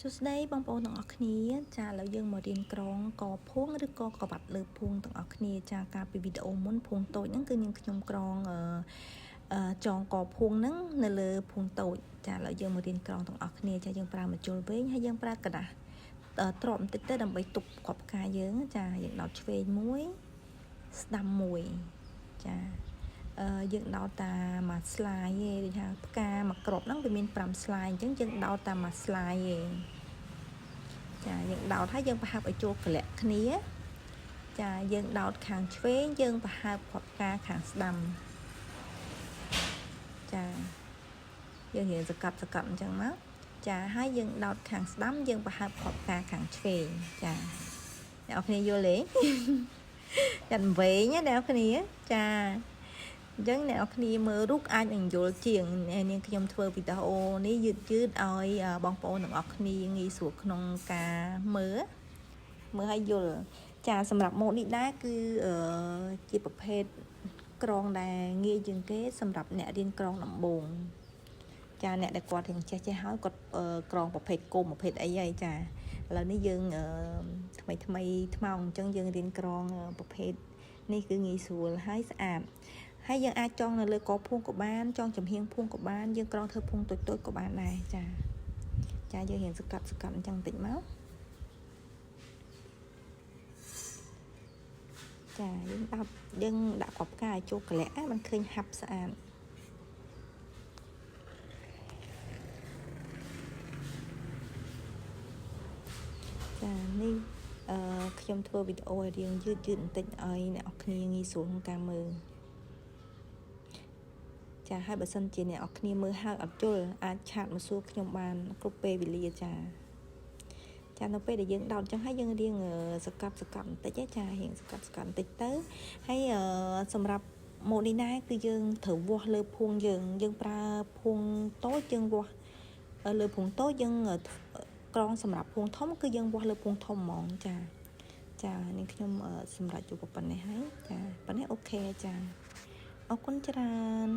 សួស្តីបងប្អូនទាំងអស់គ្នាចាឥឡូវយើងមករៀនក្រងកភួងឬក៏ក្បាត់លើភួងទាំងអស់គ្នាចាកាលពីវីដេអូមុនភួងតូចហ្នឹងគឺនាងខ្ញុំក្រងចងកភួងហ្នឹងនៅលើភួងតូចចាឥឡូវយើងមករៀនក្រងទាំងអស់គ្នាចាយើងប្រើម្ជុលវែងហើយយើងប្រើกระดาษទ្រាប់បន្តិចទៅដើម្បីទប់កប់ផ្កាយើងចាយើងដោតឆ្វេងមួយស្ដាំមួយចាយើងដោតតាមស្លាយទេដូចថាផ្កាមួយគ្រាប់ហ្នឹងវាមាន5ស្លាយអញ្ចឹងយើងដោតតាមមួយស្លាយទេចាយើងដោតហើយយើងប្រហាប់ឲ្យចូលកលាក់គ្នាចាយើងដោតខាងឆ្វេងយើងប្រហើបផ្កាខាងស្ដាំចាយើងរៀងសកាត់អញ្ចឹងមកចាហើយយើងដោតខាងស្ដាំយើងប្រហើបផ្កាខាងឆ្វេងចាអ្នកនរគ្នាយល់ទេចាវែងណាអ្នកនរគ្នាចាអញ្ចឹងអ្នកនរគ្នាមើលរូបអាចនឹងយល់ជាងនាងខ្ញុំធ្វើវីដេអូនេះយឺតឲ្យបងប្អូនទាំងអស់គ្នាងាយស្រួលក្នុងការមើលឲ្យយល់ចាសម្រាប់ម៉ូតនេះដែរគឺជាប្រភេទក្រងដែលងាយជាងគេសម្រាប់អ្នករៀនក្រងដំបូងចាអ្នកដែលគាត់រៀនចេះហើយគាត់ក្រងប្រភេទគុំប្រភេទអីហើយចាឥឡូវនេះយើងថ្មីថ្មោងអញ្ចឹងយើងរៀនក្រងប្រភេទនេះគឺងាយស្រួលហើយស្អាតហើយយើងអាចចងនៅលើកភួងក៏បានចងចំហៀងភួងក៏បានយើងក្រងធ្វើភួងតូចក៏បានដែរចាយើងរៀងសកាត់អញ្ចឹងបន្តិចមកចាយើងដាក់កប់ផ្កាឲ្យចូលកលាក់มันឃើញហាប់ស្អាតចានេះខ្ញុំធ្វើវីដេអូឲ្យរៀងយឺតបន្តិចឲ្យអ្នកនរគ្នាងាយស្រួលក្នុងការមើលចាហើយបើសិនជាអ្នកនរគ្នាមើលហើយអត់យល់អាចឆាតមកសួរខ្ញុំបានគ្រប់ពេលវេលាចានៅពេលដែលយើងដោតអញ្ចឹងហើយយើងរៀងសកាត់បន្តិចចារៀងសកាត់បន្តិចទៅហើយសម្រាប់ម៉ូតនេះដែរគឺយើងត្រូវវាស់លើភួងយើងប្រើភួងតូចយើងវាស់លើភួងតូចយើងក្រងសម្រាប់ភួងធំគឺយើងវាស់លើភួងធំហ្មងចានេះខ្ញុំសម្រាប់ជួបប៉ុណ្ណេះហើយចាប៉ុណ្ណេះអូខេចាអរគុណច្រើន